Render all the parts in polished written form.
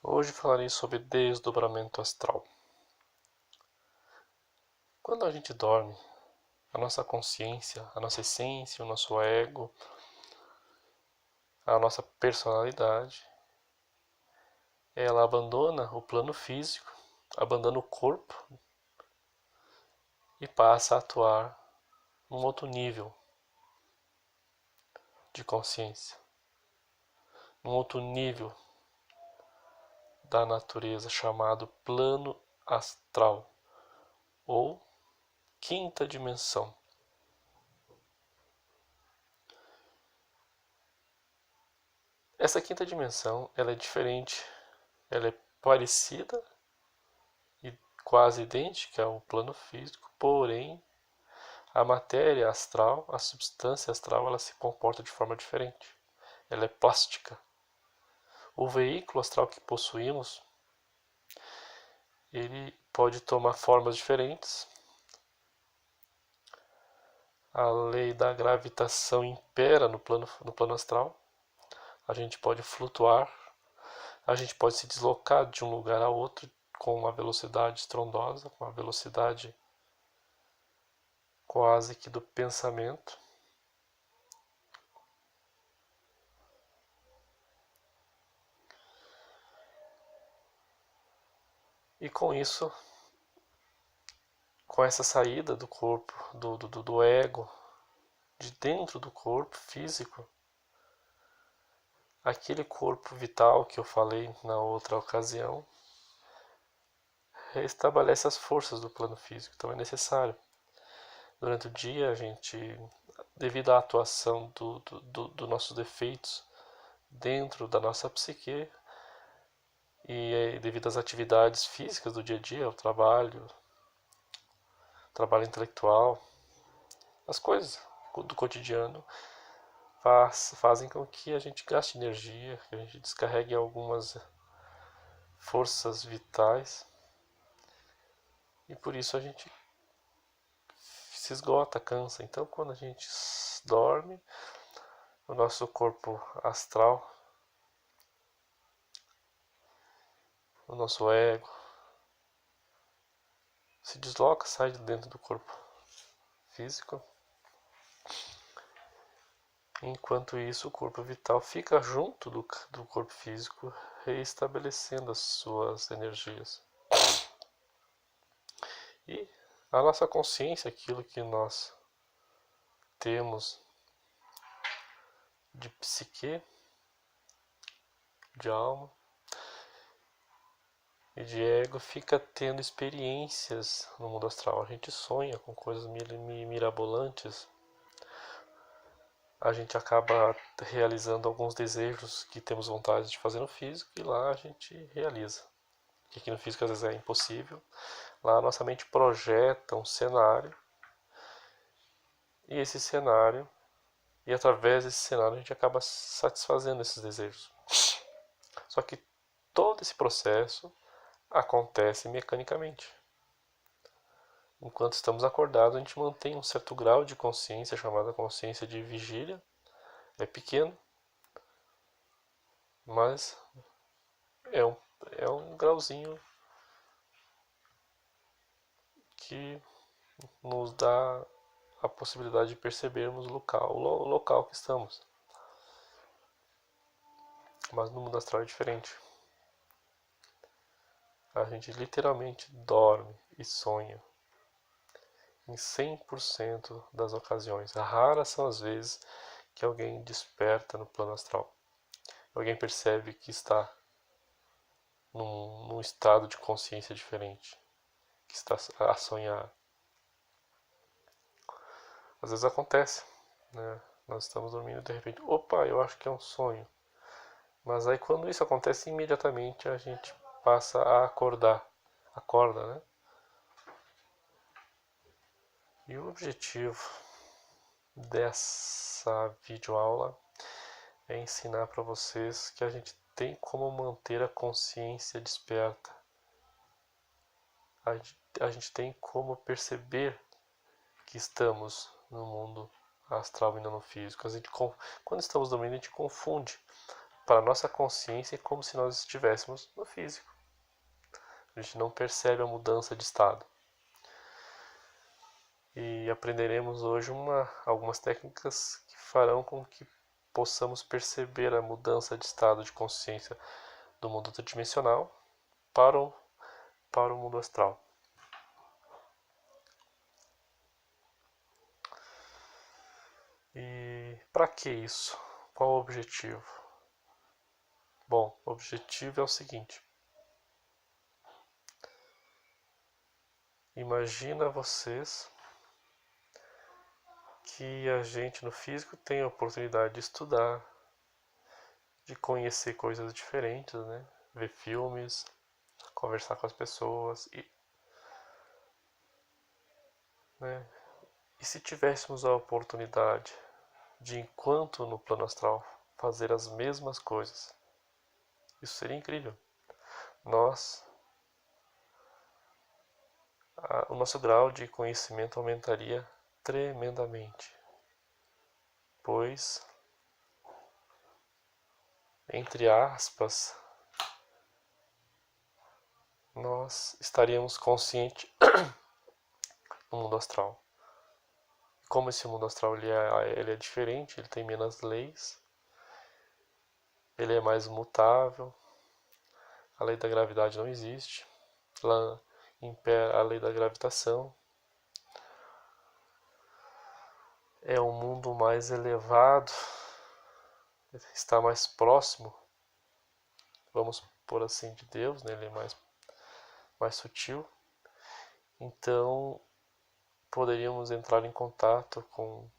Hoje falarei sobre desdobramento astral. Quando a gente dorme, a nossa consciência, a nossa essência, o nosso ego, a nossa personalidade, ela abandona o plano físico, abandona o corpo e passa a atuar num outro nível de consciência, num outro nível da natureza chamado plano astral ou quinta dimensão. Essa quinta dimensão, ela é diferente, ela é parecida e quase idêntica ao plano físico, porém a matéria astral, a substância astral, ela se comporta de forma diferente. Ela é plástica. O veículo astral que possuímos, ele pode tomar formas diferentes. A lei da gravitação impera no plano astral. A gente pode flutuar, a gente pode se deslocar de um lugar a outro com uma velocidade estrondosa, com uma velocidade quase que do pensamento. E com isso, com essa saída do corpo, do ego, de dentro do corpo físico, aquele corpo vital que eu falei na outra ocasião, restabelece as forças do plano físico. Então é necessário. Durante o dia, a gente, devido à atuação dos nossos defeitos dentro da nossa psique e devido às atividades físicas do dia a dia, o trabalho intelectual, as coisas do cotidiano, fazem com que a gente gaste energia, que a gente descarregue algumas forças vitais e por isso a gente se esgota, cansa. Então, quando a gente dorme, o nosso corpo astral, o nosso ego, se desloca, sai de dentro do corpo físico. Enquanto isso, o corpo vital fica junto do corpo físico, reestabelecendo as suas energias. E a nossa consciência, aquilo que nós temos de psique, de alma e de ego, fica tendo experiências no mundo astral. A gente sonha com coisas mirabolantes, a gente acaba realizando alguns desejos que temos vontade de fazer no físico e lá a gente realiza. Que aqui no físico às vezes é impossível. Lá a nossa mente projeta um cenário e esse cenário, e através desse cenário a gente acaba satisfazendo esses desejos. Só que todo esse processo acontece mecanicamente. Enquanto estamos acordados, a gente mantém um certo grau de consciência, chamada consciência de vigília. É pequeno, mas é um, é um grauzinho que nos dá a possibilidade de percebermos o local que estamos. Mas no mundo astral é diferente. A gente literalmente dorme e sonha em 100% das ocasiões. Raras são as vezes que alguém desperta no plano astral. Alguém percebe que está num estado de consciência diferente, que está a sonhar. Às vezes acontece, né? Nós estamos dormindo e de repente, opa, eu acho que é um sonho. Mas aí quando isso acontece, imediatamente a gente passa a acordar. Acorda, né? E o objetivo dessa videoaula é ensinar para vocês que a gente tem como manter a consciência desperta. A gente tem como perceber que estamos no mundo astral e não no físico. Quando estamos dormindo, a gente confunde para a nossa consciência é como se nós estivéssemos no físico. A gente não percebe a mudança de estado. E aprenderemos hoje algumas técnicas que farão com que possamos perceber a mudança de estado de consciência do mundo tridimensional para o mundo astral. E para que isso? Qual o objetivo? Bom, o objetivo é o seguinte. Imagina vocês que a gente no físico tem a oportunidade de estudar, de conhecer coisas diferentes, né? Ver filmes, conversar com as pessoas né? E se tivéssemos a oportunidade de, enquanto no plano astral, fazer as mesmas coisas? Isso seria incrível. O nosso grau de conhecimento aumentaria tremendamente, pois, entre aspas, nós estaríamos conscientes no mundo astral. Como esse mundo astral ele é diferente, ele tem menos leis, ele é mais mutável, a lei da gravidade não existe, lá impera a lei da gravitação. É um mundo mais elevado, está mais próximo, vamos por assim, de Deus, né? Ele é mais sutil. Então, poderíamos entrar em contato com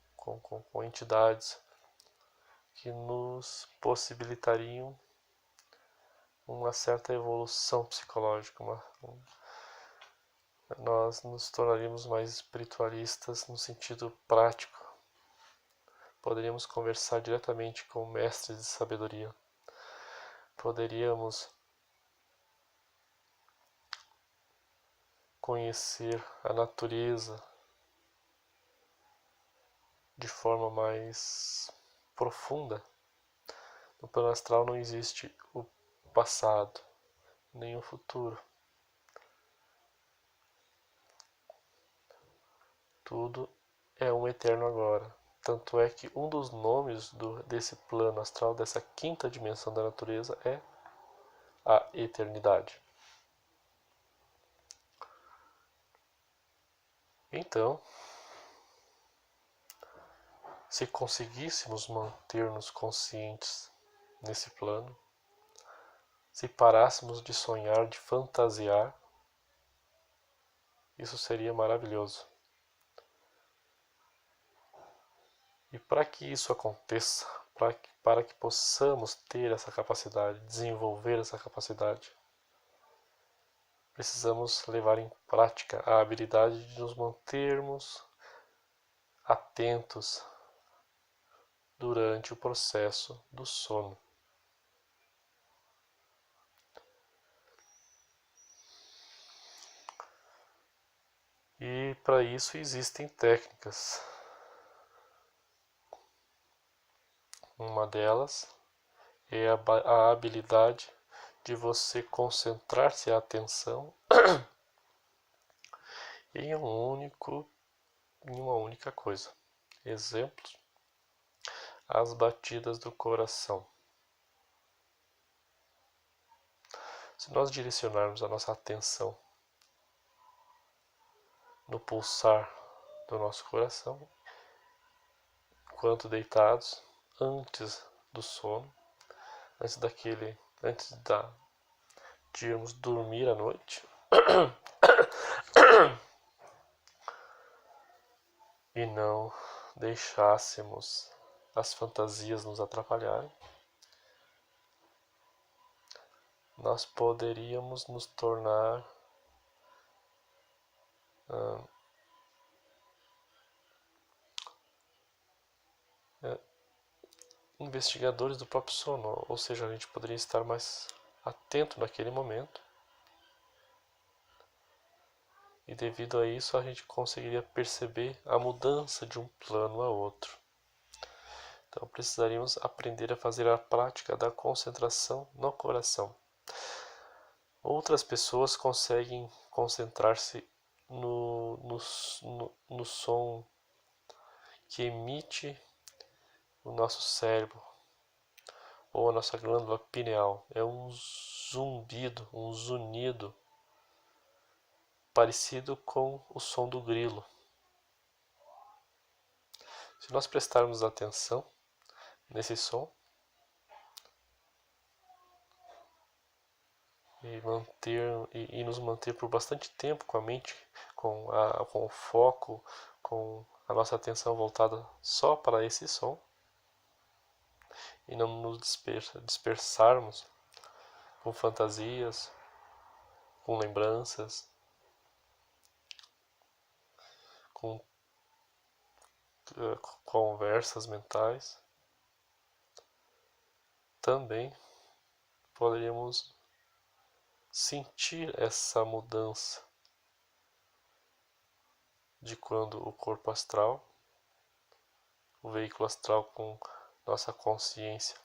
entidades que nos possibilitariam uma certa evolução psicológica. Nós nos tornaríamos mais espiritualistas no sentido prático. Poderíamos conversar diretamente com mestres de sabedoria. Poderíamos conhecer a natureza de forma mais profunda. No plano astral não existe o passado, nem o futuro. Tudo é um eterno agora. Tanto é que um dos nomes desse plano astral, dessa quinta dimensão da natureza, é a eternidade. Então, se conseguíssemos manter-nos conscientes nesse plano, se parássemos de sonhar, de fantasiar, isso seria maravilhoso. E para que isso aconteça, para que possamos ter essa capacidade, desenvolver essa capacidade, precisamos levar em prática a habilidade de nos mantermos atentos durante o processo do sono. E para isso existem técnicas. Uma delas é a habilidade de você concentrar-se a atenção em uma única coisa. Exemplos: as batidas do coração. Se nós direcionarmos a nossa atenção no pulsar do nosso coração, enquanto deitados, antes do sono, antes de irmos dormir à noite, e não deixássemos as fantasias nos atrapalharem, nós poderíamos nos tornar investigadores do próprio sono, ou seja, a gente poderia estar mais atento naquele momento, e devido a isso a gente conseguiria perceber a mudança de um plano a outro. Então precisaríamos aprender a fazer a prática da concentração no coração. Outras pessoas conseguem concentrar-se no som que emite o nosso cérebro ou a nossa glândula pineal. É um zumbido, um zunido parecido com o som do grilo. Se nós prestarmos atenção nesse som e nos manter por bastante tempo com a mente, com o foco, com a nossa atenção voltada só para esse som, e não nos dispersarmos com fantasias, com lembranças, com conversas mentais, também poderíamos sentir essa mudança de quando o corpo astral, o veículo astral com nossa consciência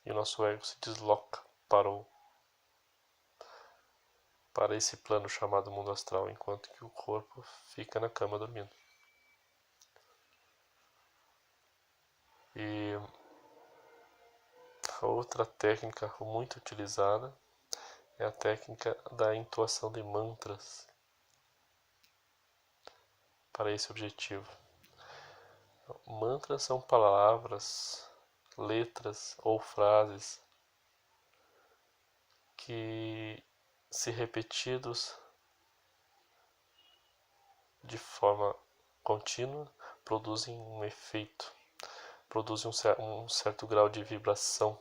e o nosso ego se desloca para esse plano chamado mundo astral, enquanto que o corpo fica na cama dormindo. E a outra técnica muito utilizada é a técnica da entoação de mantras para esse objetivo. Mantras são palavras, letras ou frases que, se repetidos de forma contínua, produzem um efeito, produzem um certo grau de vibração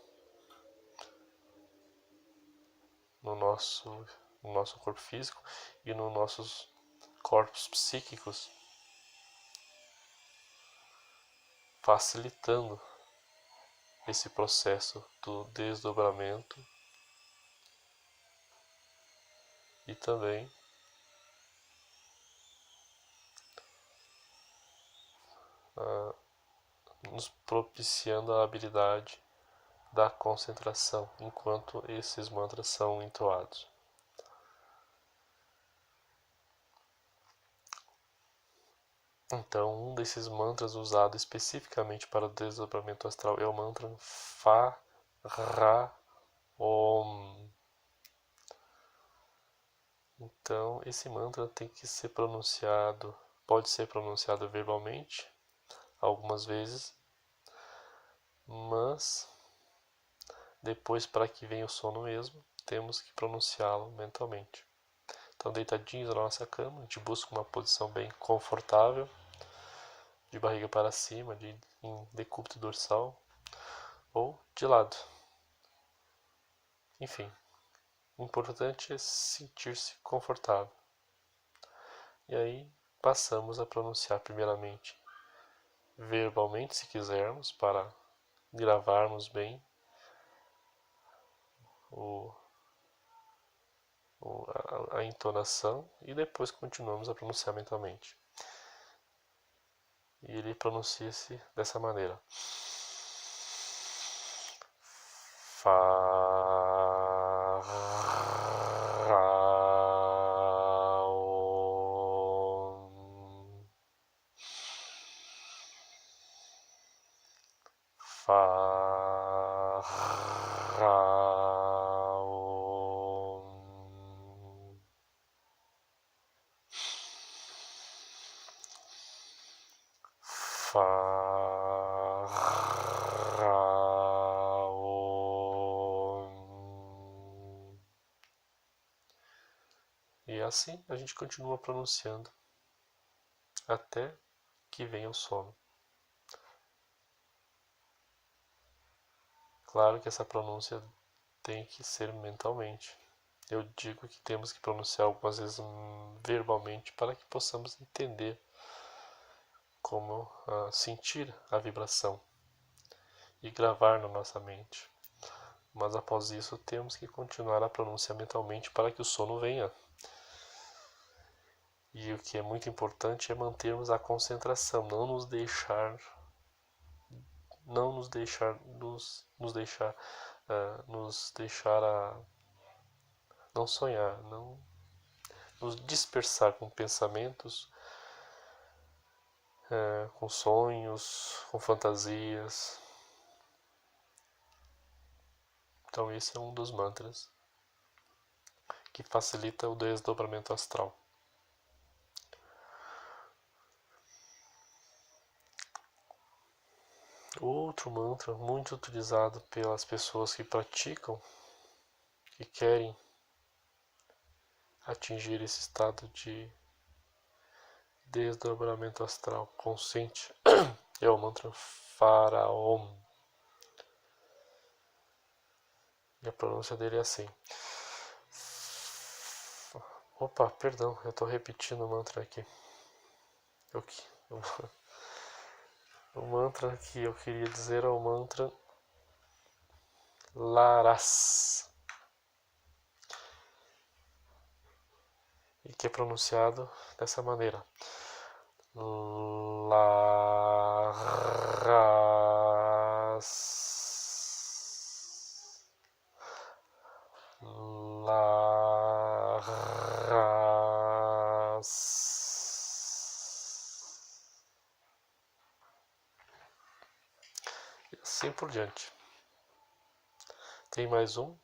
no nosso corpo físico e nos nossos corpos psíquicos, facilitando esse processo do desdobramento e também nos propiciando a habilidade da concentração enquanto esses mantras são entoados. Então, um desses mantras usado especificamente para o desdobramento astral é o mantra Fa Ra Om. Então, esse mantra tem que ser pronunciado, pode ser pronunciado verbalmente, algumas vezes, mas depois, para que venha o sono mesmo, temos que pronunciá-lo mentalmente. Então, deitadinhos na nossa cama, a gente busca uma posição bem confortável, de barriga para cima, em decúbito dorsal, ou de lado. Enfim, o importante é sentir-se confortável. E aí passamos a pronunciar primeiramente verbalmente, se quisermos, para gravarmos bem a entonação, e depois continuamos a pronunciar mentalmente. E ele pronuncia-se dessa maneira: Fa Ra Om. Fa Ra Om. Fa Ra Om. E assim a gente continua pronunciando até que venha o sono. Claro que essa pronúncia tem que ser mentalmente. Eu digo que temos que pronunciar algumas vezes verbalmente para que possamos entender como sentir a vibração e gravar na nossa mente. Mas após isso temos que continuar a pronúncia mentalmente para que o sono venha. E o que é muito importante é mantermos a concentração, não nos deixar não nos deixar a não sonhar, não nos dispersar com pensamentos, com sonhos, com fantasias. Então esse é um dos mantras que facilita o desdobramento astral. Outro mantra muito utilizado pelas pessoas que praticam, que querem atingir esse estado de desdobramento astral consciente, é o mantra Faraom. E a pronúncia dele é assim. Opa, perdão, eu estou repetindo o mantra aqui. O mantra que eu queria dizer é o mantra Laras, e que é pronunciado dessa maneira. Laras. Laras. E assim por diante. Tem mais um,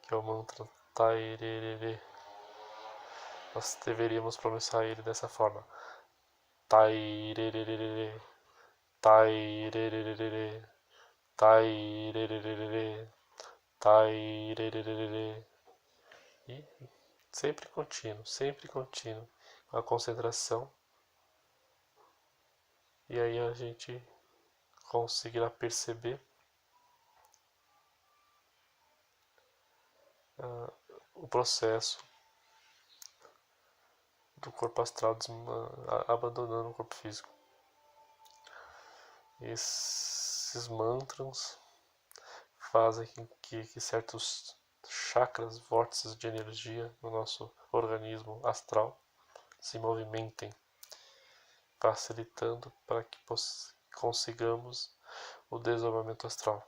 que é o mantra Tairerere. Nós deveríamos pronunciar ele dessa forma. Tairerere. Tairerere. Tairerere. Tairerere. E sempre contínuo, com a concentração. E aí a gente conseguirá perceber o processo do corpo astral abandonando o corpo físico. Esses mantras fazem que certos chakras, vórtices de energia no nosso organismo astral se movimentem, facilitando para que consigamos o desdobramento astral.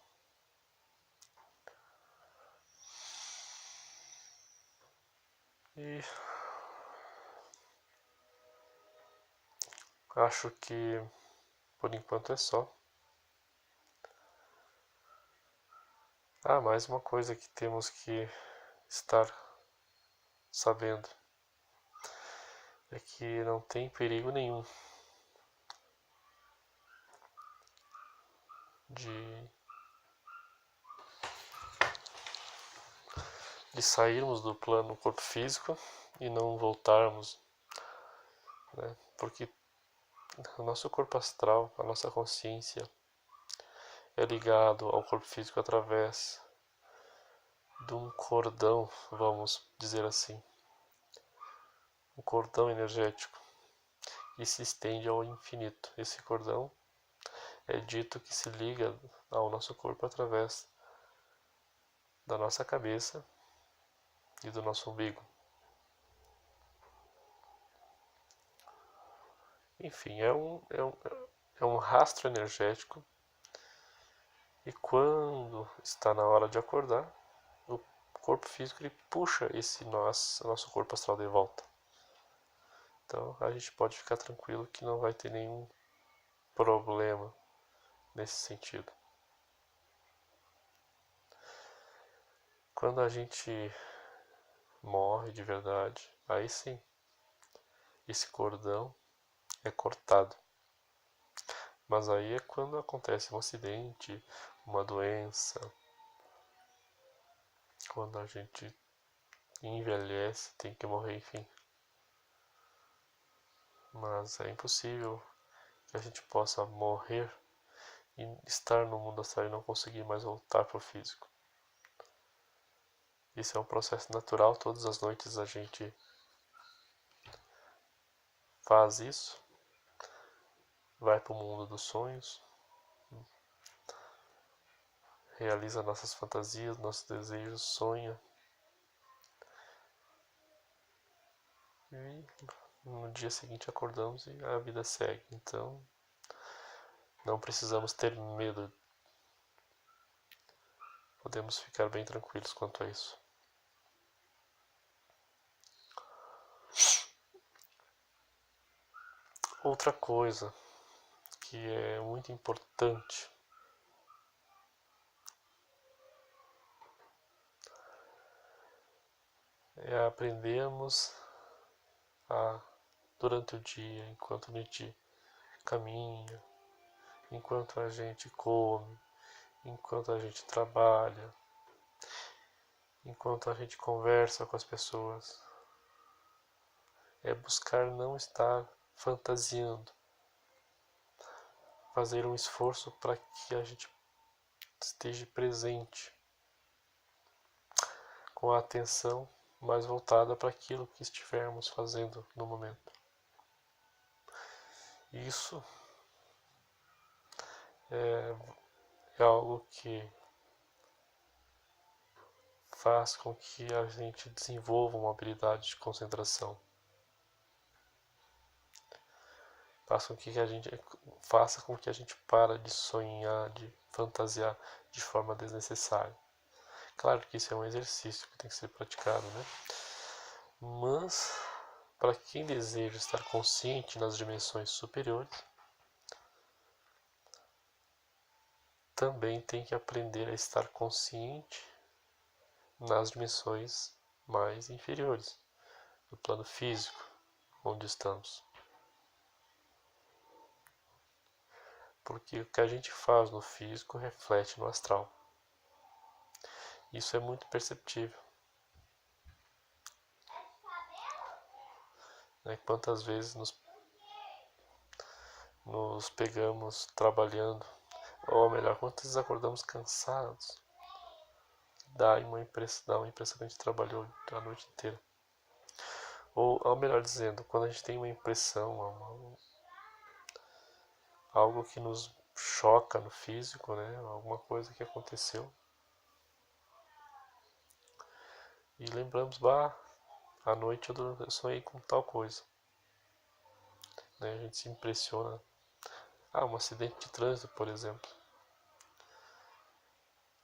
E acho que por enquanto é só. Mais uma coisa que temos que estar sabendo é que não tem perigo nenhum de sairmos do plano corpo físico e não voltarmos, né? Porque o nosso corpo astral, a nossa consciência, é ligado ao corpo físico através de um cordão, vamos dizer assim, um cordão energético que se estende ao infinito. Esse cordão é dito que se liga ao nosso corpo através da nossa cabeça e do nosso umbigo. Enfim, é um rastro energético, e quando está na hora de acordar, o corpo físico ele puxa esse nosso corpo astral de volta. Então a gente pode ficar tranquilo que não vai ter nenhum problema nesse sentido. Quando a gente morre de verdade, aí sim, esse cordão é cortado. Mas aí é quando acontece um acidente, uma doença, quando a gente envelhece, tem que morrer, enfim. Mas é impossível que a gente possa morrer e estar no mundo astral e não conseguir mais voltar para o físico. Isso é um processo natural, todas as noites a gente faz isso, vai para o mundo dos sonhos, realiza nossas fantasias, nossos desejos, sonha. E no dia seguinte acordamos e a vida segue. Então, Não precisamos ter medo. Podemos ficar bem tranquilos quanto a isso. Outra coisa que é muito importante é aprendermos durante o dia, enquanto a gente caminha, enquanto a gente come, enquanto a gente trabalha, enquanto a gente conversa com as pessoas, é buscar não estar fantasiando, fazer um esforço para que a gente esteja presente, com a atenção mais voltada para aquilo que estivermos fazendo no momento. Isso é algo que faz com que a gente desenvolva uma habilidade de concentração. Faça com que a gente para de sonhar, de fantasiar de forma desnecessária. Claro que isso é um exercício que tem que ser praticado, né? Mas, para quem deseja estar consciente nas dimensões superiores, também tem que aprender a estar consciente nas dimensões mais inferiores, no plano físico, onde estamos. Porque o que a gente faz no físico reflete no astral. Isso é muito perceptível. Quantas vezes nos pegamos trabalhando, ou melhor, quantas vezes acordamos cansados, dá uma impressão que a gente trabalhou a noite inteira. Ou melhor dizendo, quando a gente tem uma impressão, algo que nos choca no físico, né? Alguma coisa que aconteceu, e lembramos, à noite eu sonhei com tal coisa, né? A gente se impressiona. Um acidente de trânsito, por exemplo.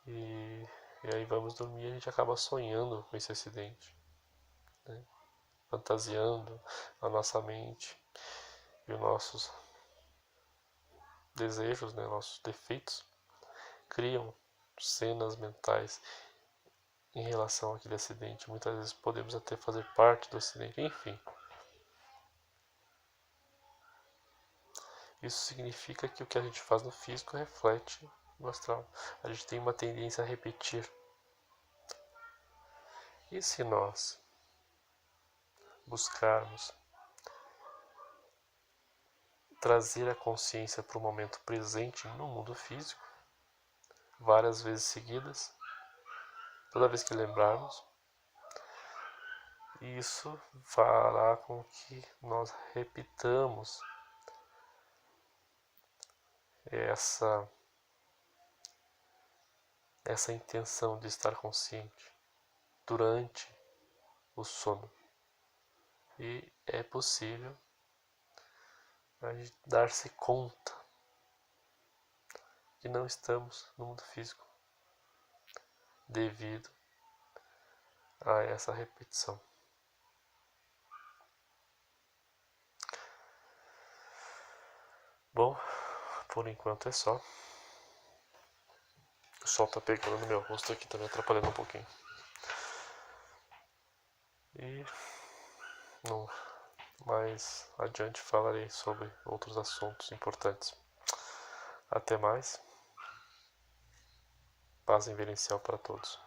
E aí vamos dormir e a gente acaba sonhando com esse acidente, né? Fantasiando a nossa mente e os nossos desejos, né? Nossos defeitos, criam cenas mentais em relação àquele acidente. Muitas vezes podemos até fazer parte do acidente, enfim. Isso significa que o que a gente faz no físico reflete no astral. A gente tem uma tendência a repetir. E se nós buscarmos trazer a consciência para o momento presente no mundo físico, várias vezes seguidas, toda vez que lembrarmos, isso fará com que nós repitamos essa intenção de estar consciente durante o sono. E é possível a gente dar-se conta que não estamos no mundo físico devido a essa repetição. Bom, por enquanto é só. O sol tá pegando no meu rosto aqui, tá me atrapalhando um pouquinho. E mais adiante falarei sobre outros assuntos importantes. Até mais. Paz inverencial para todos.